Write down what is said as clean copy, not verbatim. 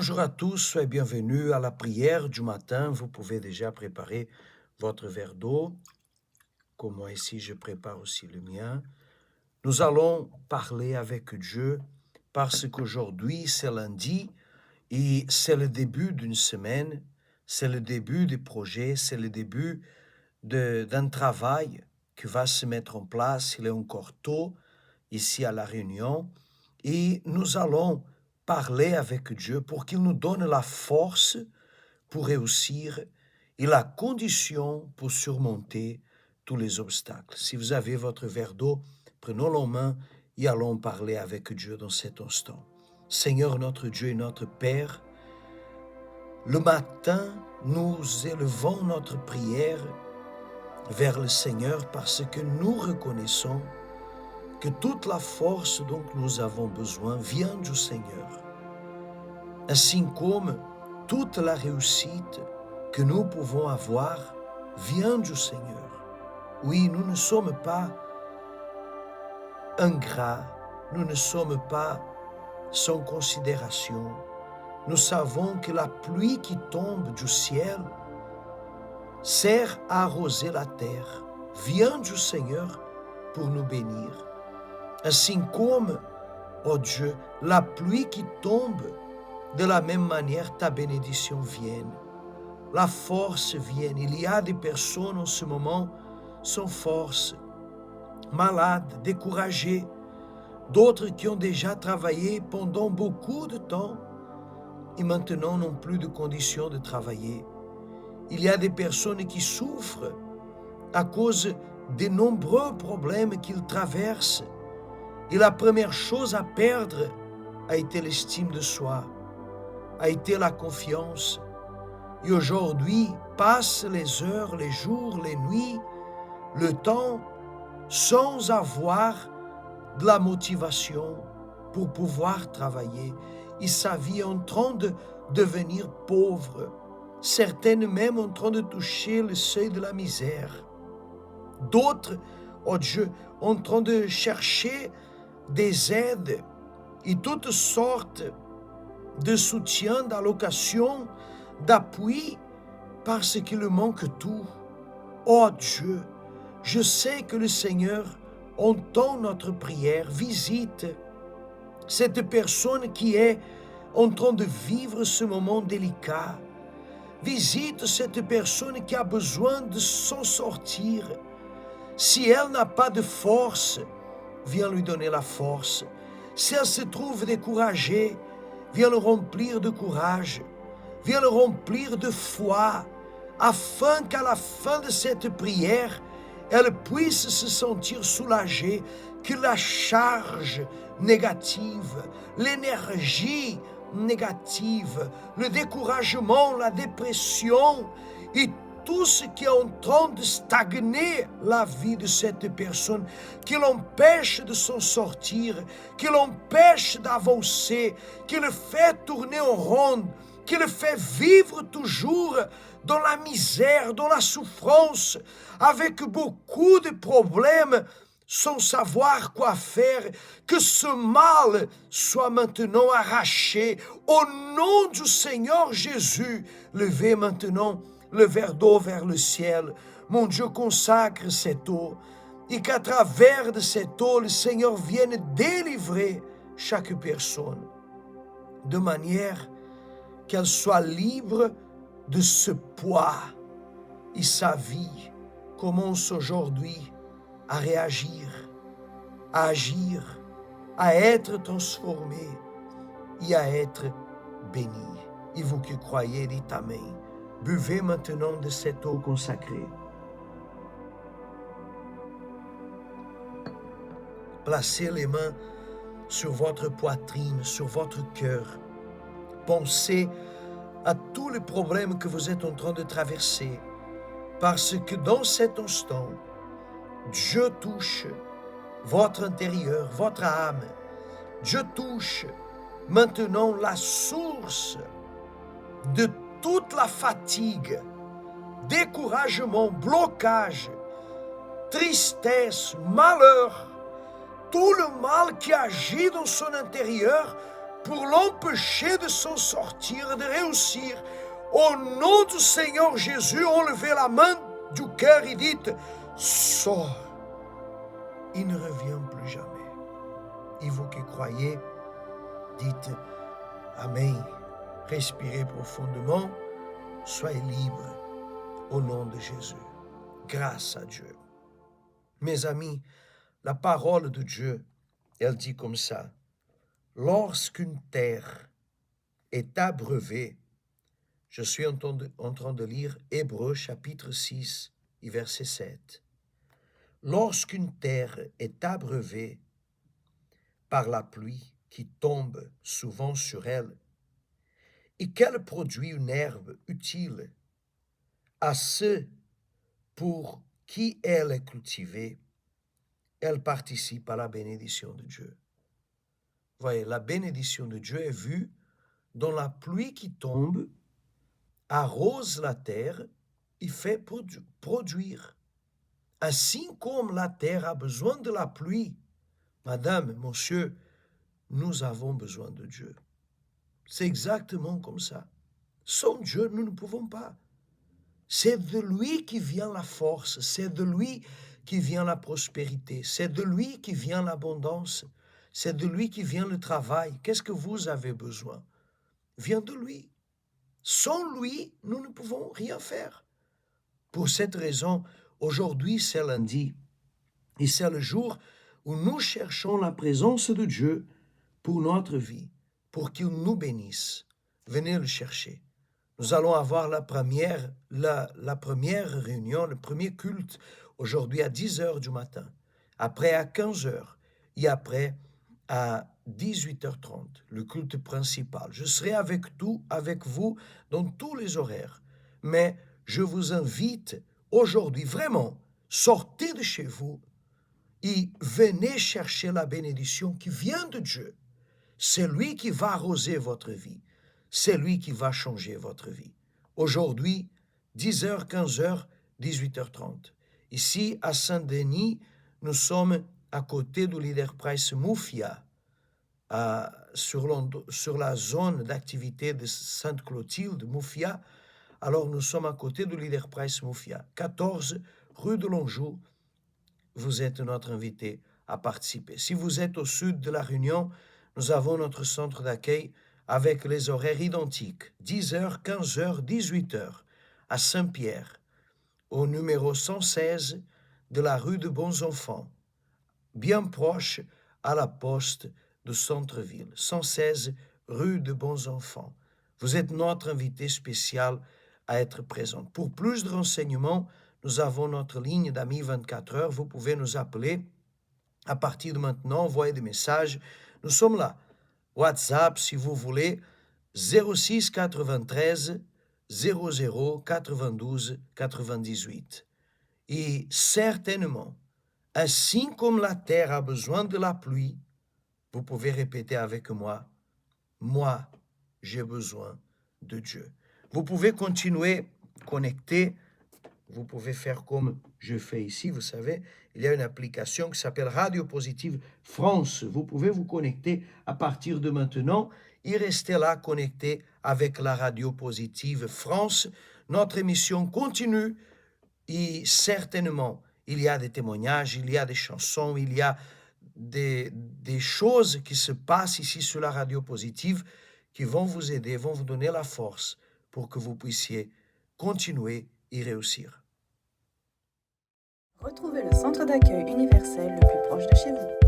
Bonjour à tous, soyez bienvenus à la prière du matin. Vous pouvez déjà préparer votre verre d'eau, comme moi ici je prépare aussi le mien. Nous allons parler avec Dieu parce qu'aujourd'hui c'est lundi et c'est le début d'une semaine, c'est le début des projets, c'est le début d'un travail qui va se mettre en place. Il est encore tôt ici à La Réunion et nous allons parler avec Dieu pour qu'il nous donne la force pour réussir et la condition pour surmonter tous les obstacles. Si vous avez votre verre d'eau, prenons-le en main et allons parler avec Dieu dans cet instant. Seigneur notre Dieu et notre Père, le matin, nous élevons notre prière vers le Seigneur parce que nous reconnaissons que toute la force dont nous avons besoin vient du Seigneur. Ainsi comme toute la réussite que nous pouvons avoir vient du Seigneur. Oui, nous ne sommes pas ingrats, nous ne sommes pas sans considération. Nous savons que la pluie qui tombe du ciel sert à arroser la terre, vient du Seigneur pour nous bénir. Ainsi comme, oh Dieu, la pluie qui tombe, de la même manière ta bénédiction vienne. La force vienne. Il y a des personnes en ce moment sans force, malades, découragées, d'autres qui ont déjà travaillé pendant beaucoup de temps et maintenant n'ont plus de conditions de travailler. Il y a des personnes qui souffrent à cause des nombreux problèmes qu'ils traversent. Et la première chose à perdre a été l'estime de soi, a été la confiance. Et aujourd'hui, passent les heures, les jours, les nuits, le temps, sans avoir de la motivation pour pouvoir travailler. Et sa vie est en train de devenir pauvre. Certaines même en train de toucher le seuil de la misère. D'autres, oh Dieu, en train de chercher des aides et toutes sortes de soutien, d'allocations, d'appui, parce qu'il manque tout. Oh Dieu, je sais que le Seigneur entend notre prière, visite cette personne qui est en train de vivre ce moment délicat. Visite cette personne qui a besoin de s'en sortir. Si elle n'a pas de force, viens lui donner la force. Si elle se trouve découragée, viens le remplir de courage. Viens le remplir de foi, afin qu'à la fin de cette prière, elle puisse se sentir soulagée, que la charge négative, l'énergie négative, le découragement, la dépression et tout ce qui est en train de stagner la vie de cette personne, qui l'empêche de s'en sortir, qui l'empêche d'avancer, qui le fait tourner en rond, qui le fait vivre toujours dans la misère, dans la souffrance, avec beaucoup de problèmes, sans savoir quoi faire, que ce mal soit maintenant arraché. Au nom du Seigneur Jésus, levez maintenant le verre d'eau vers le ciel. Mon Dieu, consacre cette eau et qu'à travers de cette eau, le Seigneur vienne délivrer chaque personne de manière qu'elle soit libre de ce poids et sa vie commence aujourd'hui à réagir, à agir, à être transformée et à être bénie. Et vous qui croyez, dites Amen. Buvez maintenant de cette eau consacrée. Placez les mains sur votre poitrine, sur votre cœur. Pensez à tous les problèmes que vous êtes en train de traverser, parce que dans cet instant, Dieu touche votre intérieur, votre âme. Dieu touche maintenant la source de toute la fatigue, découragement, blocage, tristesse, malheur, tout le mal qui agit dans son intérieur pour l'empêcher de s'en sortir, de réussir. Au nom du Seigneur Jésus, enlevez la main du cœur et dites, sors. Il ne revient plus jamais. Et vous qui croyez, dites, Amen. Respirez profondément, soyez libres au nom de Jésus. Grâce à Dieu. Mes amis, la parole de Dieu, elle dit comme ça, lorsqu'une terre est abreuvée, je suis en train de lire Hébreux chapitre 6 et verset 7. Lorsqu'une terre est abreuvée par la pluie qui tombe souvent sur elle, et qu'elle produit une herbe utile à ceux pour qui elle est cultivée, elle participe à la bénédiction de Dieu. Voyez, la bénédiction de Dieu est vue dans la pluie qui tombe, arrose la terre et fait produire. Ainsi comme la terre a besoin de la pluie, madame, monsieur, nous avons besoin de Dieu. C'est exactement comme ça. Sans Dieu, nous ne pouvons pas. C'est de lui qui vient la force, c'est de lui qui vient la prospérité, c'est de lui qui vient l'abondance, c'est de lui qui vient le travail. Qu'est-ce que vous avez besoin? Vient de lui. Sans lui, nous ne pouvons rien faire. Pour cette raison, aujourd'hui c'est lundi et c'est le jour où nous cherchons la présence de Dieu pour notre vie, pour qu'il nous bénisse. Venez le chercher. Nous allons avoir la première réunion, le premier culte, aujourd'hui à 10 heures du matin, après à 15 heures et après à 18h30, le culte principal. Je serai avec vous dans tous les horaires, mais je vous invite aujourd'hui, vraiment, sortez de chez vous et venez chercher la bénédiction qui vient de Dieu. C'est lui qui va arroser votre vie. C'est lui qui va changer votre vie. Aujourd'hui, 10h, 15h, 18h30. Ici, à Saint-Denis, nous sommes à côté du Leader Price Mufia, sur la zone d'activité de Sainte-Clotilde, Mufia. Alors, nous sommes à côté du Leader Price Mufia, 14 rue de Longeau. Vous êtes notre invité à participer. Si vous êtes au sud de la Réunion, nous avons notre centre d'accueil avec les horaires identiques, 10h, 15h, 18h, à Saint-Pierre, au numéro 116 de la rue de Bons-Enfants, bien proche à la poste de centre-ville, 116 rue de Bons-Enfants. Vous êtes notre invité spécial à être présent. Pour plus de renseignements, nous avons notre ligne d'amis 24 heures. Vous pouvez nous appeler à partir de maintenant, envoyer des messages. Nous sommes là. WhatsApp, si vous voulez, 06 93 00 92 98. Et certainement, ainsi comme la terre a besoin de la pluie, vous pouvez répéter avec moi, moi, j'ai besoin de Dieu. Vous pouvez continuer connecté. Vous pouvez faire comme je fais ici, vous savez, il y a une application qui s'appelle Radio Positive France. Vous pouvez vous connecter à partir de maintenant et rester là connecté avec la Radio Positive France. Notre émission continue et certainement, il y a des témoignages, il y a des chansons, il y a des choses qui se passent ici sur la Radio Positive qui vont vous aider, vont vous donner la force pour que vous puissiez continuer et réussir. Retrouvez le centre d'accueil universel le plus proche de chez vous.